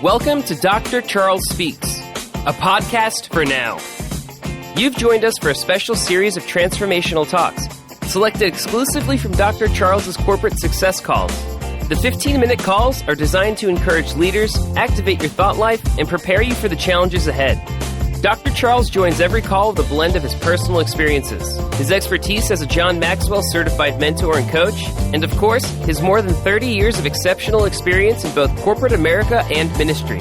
Welcome to Dr. Charles Speaks, a podcast for now. You've joined us for a special series of transformational talks, selected exclusively from Dr. Charles's corporate success calls. The 15-minute calls are designed to encourage leaders, activate your thought life, and prepare you for the challenges ahead. Dr. Charles joins every call with a blend of his personal experiences, his expertise as a John Maxwell certified mentor and coach, and of course, his more than 30 years of exceptional experience in both corporate America and ministry.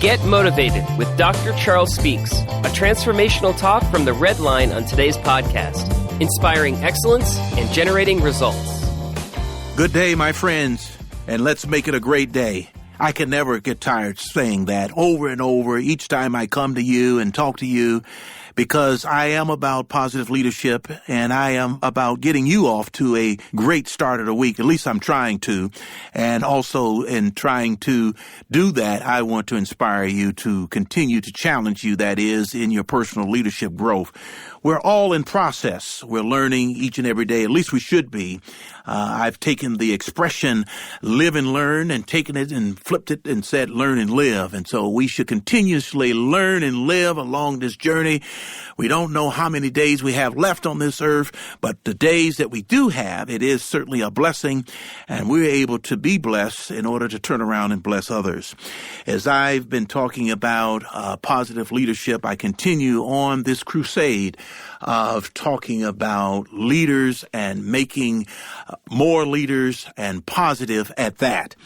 Get motivated with Dr. Charles Speaks, a transformational talk from the Red Line on today's podcast, inspiring excellence and generating results. Good day, my friends, and let's make it a great day. I can never get tired saying that over and over each time I come to you and talk to you, because I am about positive leadership and I am about getting you off to a great start of the week. At least I'm trying to. And also in trying to do that, I want to inspire you to continue to challenge you, that is, in your personal leadership growth. We're all in process. We're learning each and every day. At least we should be. I've taken the expression live and learn and taken it and flipped it and said learn and live. And so we should continuously learn and live along this journey. We don't know how many days we have left on this earth, but the days that we do have, it is certainly a blessing, and we're able to be blessed in order to turn around and bless others. As I've been talking about positive leadership, I continue on this crusade of talking about leaders and making more leaders and positive at that.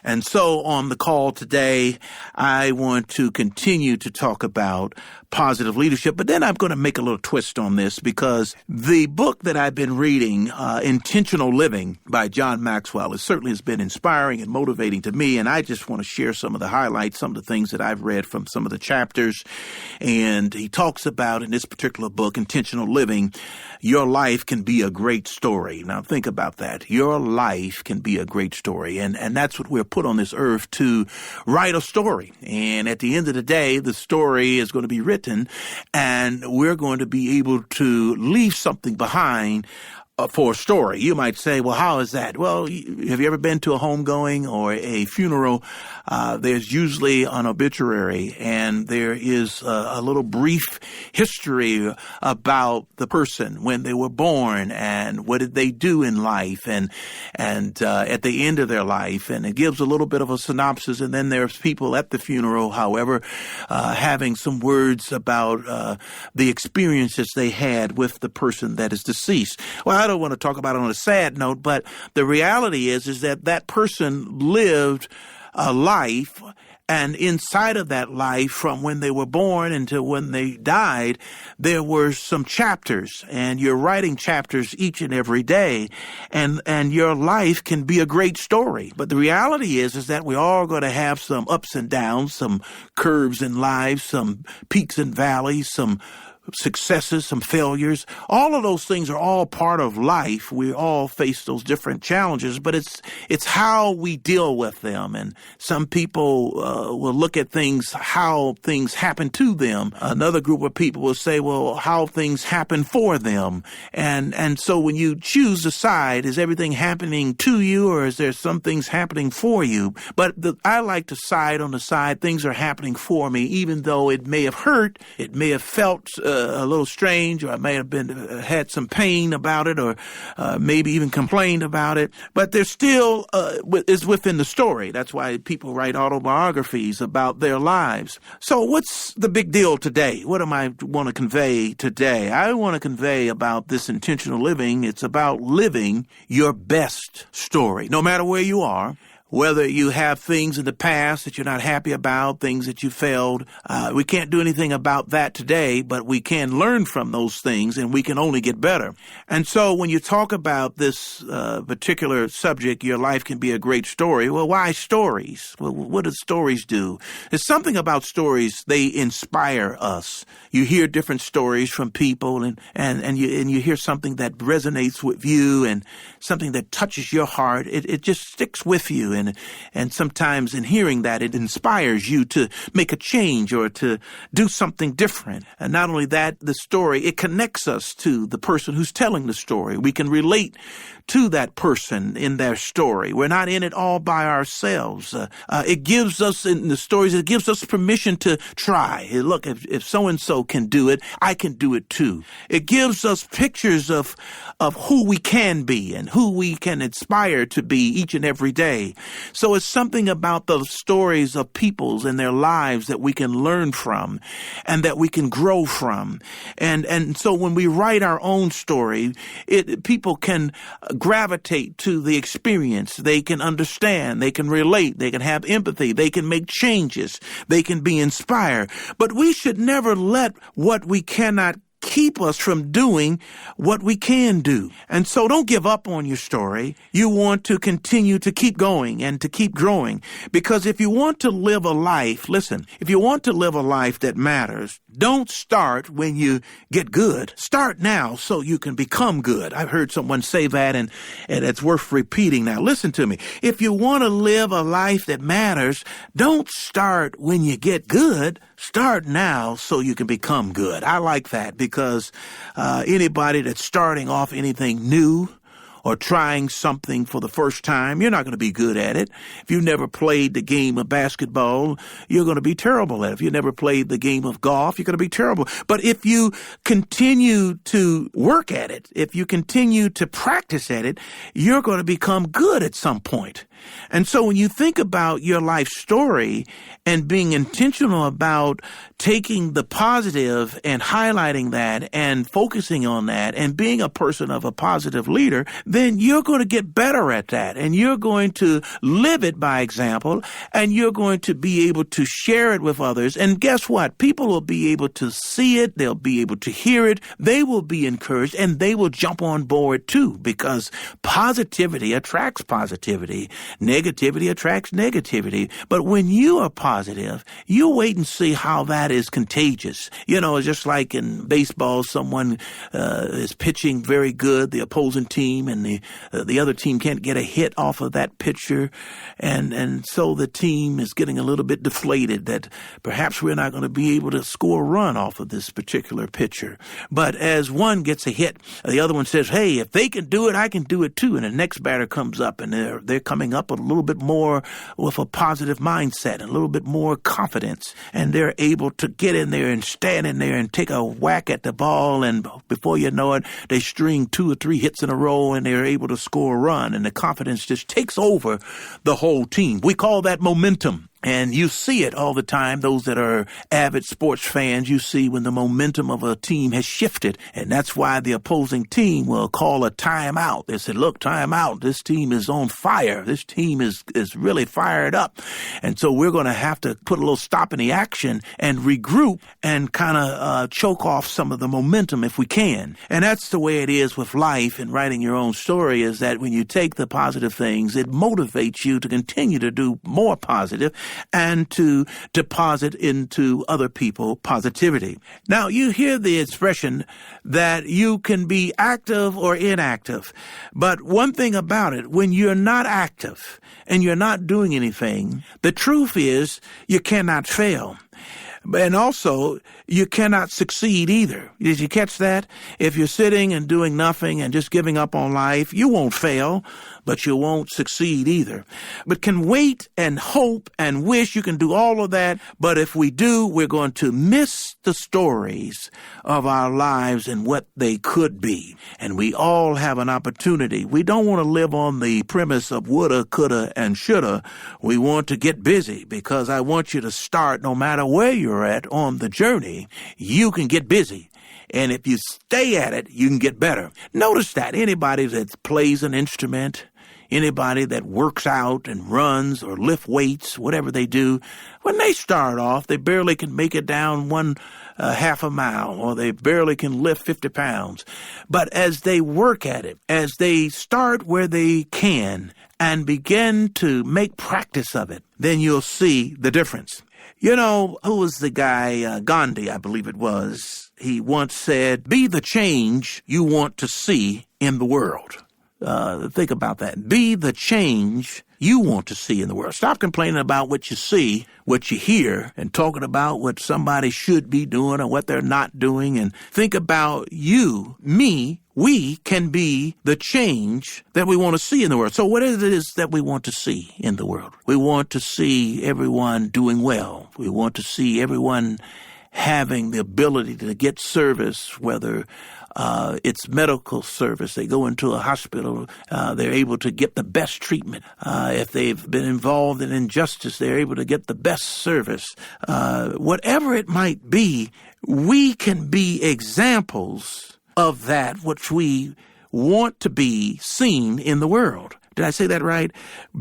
And so on the call today, I want to continue to talk about positive leadership, but then I'm going to make a little twist on this, because the book that I've been reading, Intentional Living by John Maxwell, it certainly has been inspiring and motivating to me, and I just want to share some of the highlights, some of the things that I've read from some of the chapters. And he talks about, in this particular book, Intentional Living, your life can be a great story. Now think about that. Your life can be a great story, and that's what we're put on this earth, to write a story. And at the end of the day, the story is going to be written, and we're going to be able to leave something behind for a story. You might say, well, how is that? Well, have you ever been to a homegoing or a funeral? There's usually an obituary, and there is a little brief history about the person, when they were born and what did they do in life, and at the end of their life, and it gives a little bit of a synopsis. And then there's people at the funeral, however, having some words about the experiences they had with the person that is deceased. Well, I don't want to talk about it on a sad note, but the reality is that person lived a life, and inside of that life, from when they were born until when they died, there were some chapters, and you're writing chapters each and every day, and your life can be a great story. But the reality is that we're all going to have some ups and downs, some curves in life, some peaks and valleys, some successes, some failures. All of those things are all part of life. We all face those different challenges, but it's how we deal with them. And some people will look at things, how things happen to them. Another group of people will say, well, how things happen for them. And so when you choose a side, is everything happening to you, or is there some things happening for you? But I like to side on the side things are happening for me, even though it may have hurt, it may have felt a little strange, or I may have had some pain about it, or maybe even complained about it, but there's still is within the story. That's why people write autobiographies about their lives. So what's the big deal today? What am I want to convey today? I want to convey about this intentional living. It's about living your best story, no matter where you are. Whether you have things in the past that you're not happy about, things that you failed, we can't do anything about that today, but we can learn from those things, and we can only get better. And so when you talk about this particular subject, your life can be a great story. Well, why stories? Well, what do stories do? There's something about stories, they inspire us. You hear different stories from people, and you hear something that resonates with you and something that touches your heart. It just sticks with you. And sometimes in hearing that, it inspires you to make a change or to do something different. And not only that, the story, it connects us to the person who's telling the story. We can relate to that person in their story. We're not in it all by ourselves. It gives us, in the stories, it gives us permission to try. Look, if so-and-so can do it, I can do it too. It gives us pictures of who we can be and who we can aspire to be each and every day. So it's something about the stories of peoples and their lives that we can learn from and that we can grow from. And so when we write our own story, people can gravitate to the experience. They can understand. They can relate. They can have empathy. They can make changes. They can be inspired. But we should never let what we cannot keep us from doing what we can do. And so don't give up on your story. You want to continue to keep going and to keep growing. Because if you want to live a life, listen, if you want to live a life that matters, don't start when you get good. Start now so you can become good. I've heard someone say that, and it's worth repeating now. Listen to me. If you want to live a life that matters, don't start when you get good. Start now so you can become good. I like that because anybody that's starting off anything new or trying something for the first time, you're not going to be good at it. If you've never played the game of basketball, you're going to be terrible at it. If you never played the game of golf, you're going to be terrible. But if you continue to work at it, if you continue to practice at it, you're going to become good at some point. And so when you think about your life story and being intentional about taking the positive and highlighting that and focusing on that and being a person of a positive leader, then you're going to get better at that. And you're going to live it by example, and you're going to be able to share it with others. And guess what? People will be able to see it. They'll be able to hear it. They will be encouraged, and they will jump on board too, because positivity attracts positivity. Negativity attracts negativity. But when you are positive, you wait and see how that is contagious. You know, it's just like in baseball, someone is pitching very good, the opposing team, and the other team can't get a hit off of that pitcher. And so the team is getting a little bit deflated that perhaps we're not going to be able to score a run off of this particular pitcher. But as one gets a hit, the other one says, hey, if they can do it, I can do it too. And the next batter comes up, and they're coming up a little bit more with a positive mindset and a little bit more confidence, and they're able to get in there and stand in there and take a whack at the ball, and before you know it, they string 2 or 3 hits in a row, and they're able to score a run, and the confidence just takes over the whole team. We call that momentum. And you see it all the time. Those that are avid sports fans, you see when the momentum of a team has shifted. And that's why the opposing team will call a timeout. They said, look, timeout. This team is on fire. This team is really fired up. And so we're going to have to put a little stop in the action and regroup and kind of choke off some of the momentum if we can. And that's the way it is with life and writing your own story, is that when you take the positive things, it motivates you to continue to do more positive and to deposit into other people positivity. Now, you hear the expression that you can be active or inactive. But one thing about it, when you're not active and you're not doing anything, the truth is you cannot fail. And also, you cannot succeed either. Did you catch that? If you're sitting and doing nothing and just giving up on life, you won't fail, but you won't succeed either. But can wait and hope and wish, you can do all of that. But if we do, we're going to miss the stories of our lives and what they could be. And we all have an opportunity. We don't want to live on the premise of woulda, coulda, and shoulda. We want to get busy, because I want you to start, no matter where you're at on the journey, you can get busy. And if you stay at it, you can get better. Notice that anybody that plays an instrument, anybody that works out and runs or lift weights, whatever they do, when they start off, they barely can make it down half a mile, or they barely can lift 50 pounds. But as they work at it, as they start where they can and begin to make practice of it, then you'll see the difference. You know, who was the guy, Gandhi, I believe it was. He once said, be the change you want to see in the world. Think about that. Be the change you want to see in the world. Stop complaining about what you see, what you hear, and talking about what somebody should be doing or what they're not doing, and think about you, me. We can be the change that we want to see in the world. So what is it that we want to see in the world? We want to see everyone doing well. We want to see everyone having the ability to get service, whether it's medical service. They go into a hospital, they're able to get the best treatment. If they've been involved in injustice, they're able to get the best service. Whatever it might be, we can be examples of that which we want to be seen in the world. Did I say that right?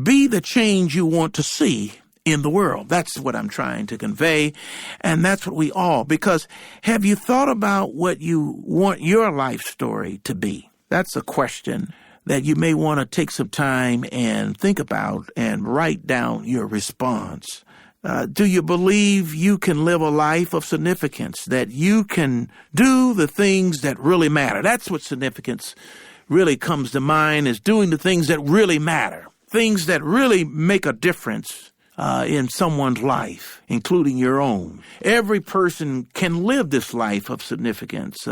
Be the change you want to see in the world. That's what I'm trying to convey, and that's what we all, because have you thought about what you want your life story to be? That's a question that you may want to take some time and think about and write down your response. Do you believe you can live a life of significance, that you can do the things that really matter? That's what significance really comes to mind, is doing the things that really matter, things that really make a difference in someone's life, including your own. Every person can live this life of significance.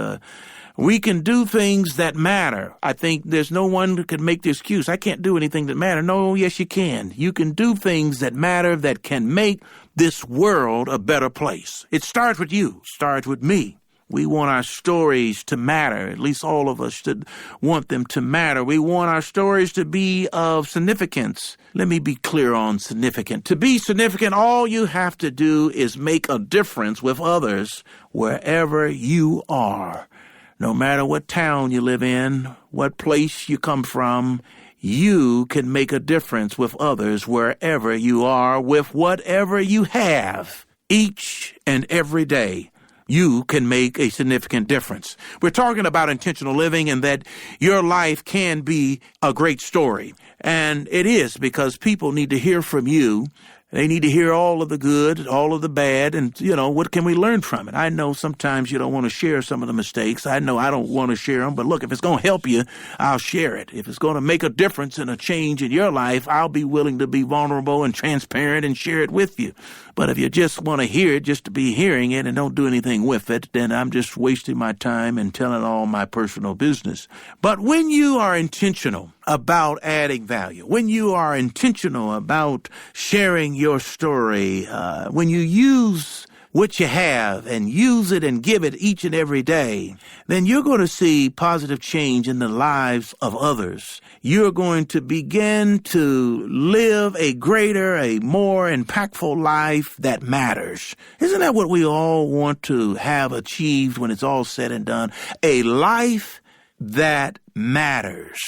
We can do things that matter. I think there's no one who can make the excuse, I can't do anything that matter. No, yes, you can. You can do things that matter, that can make this world a better place. It starts with you. It starts with me. We want our stories to matter. At least all of us should want them to matter. We want our stories to be of significance. Let me be clear on significant. To be significant, all you have to do is make a difference with others wherever you are. No matter what town you live in, what place you come from, you can make a difference with others wherever you are, with whatever you have. Each and every day, you can make a significant difference. We're talking about intentional living, and that your life can be a great story. And it is, because people need to hear from you. They need to hear all of the good, all of the bad, and, what can we learn from it? I know sometimes you don't want to share some of the mistakes. I know I don't want to share them, but look, if it's going to help you, I'll share it. If it's going to make a difference and a change in your life, I'll be willing to be vulnerable and transparent and share it with you. But if you just want to hear it just to be hearing it and don't do anything with it, then I'm just wasting my time and telling all my personal business. But when you are intentional about adding value, when you are intentional about sharing your story, when you use what you have and use it and give it each and every day, then you're going to see positive change in the lives of others. You're going to begin to live a greater, a more impactful life that matters. Isn't that what we all want to have achieved when it's all said and done? A life that matters.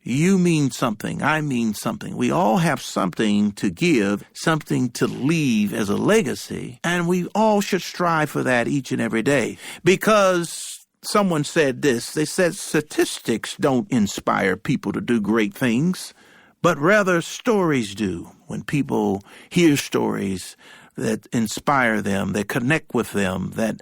You mean something. I mean something. We all have something to give, something to leave as a legacy, and we all should strive for that each and every day. Because someone said this, they said statistics don't inspire people to do great things, but rather stories do. When people hear stories that inspire them, that connect with them, that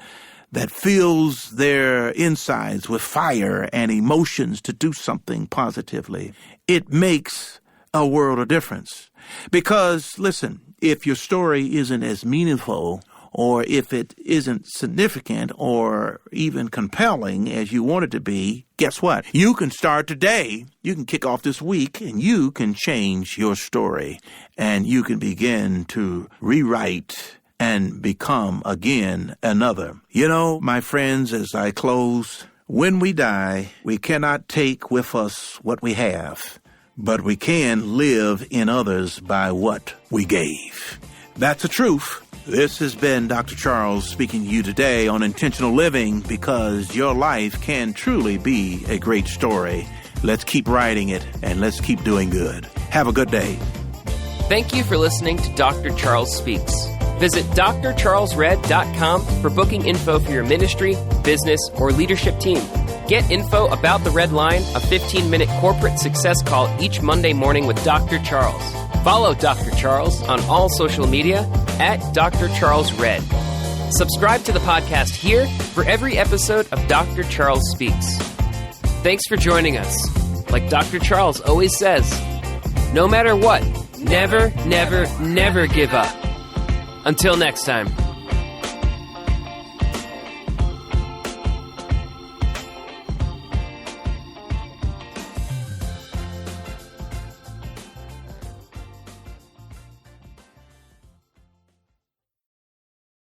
fills their insides with fire and emotions to do something positively, it makes a world of difference. Because, listen, if your story isn't as meaningful, or if it isn't significant or even compelling as you want it to be, guess what? You can start today. You can kick off this week, and you can change your story, and you can begin to rewrite and become again another. My friends, as I close, when we die, we cannot take with us what we have, but we can live in others by what we gave. That's the truth. This has been Dr. Charles speaking to you today on intentional living, because your life can truly be a great story. Let's keep writing it, and let's keep doing good. Have a good day. Thank you for listening to Dr. Charles Speaks. Visit drcharlesred.com for booking info for your ministry, business, or leadership team. Get info about the Red Line, a 15-minute corporate success call each Monday morning with Dr. Charles. Follow Dr. Charles on all social media at Dr. Charles Red. Subscribe to the podcast here for every episode of Dr. Charles Speaks. Thanks for joining us. Like Dr. Charles always says, No matter what, never, never, never give up. Until next time.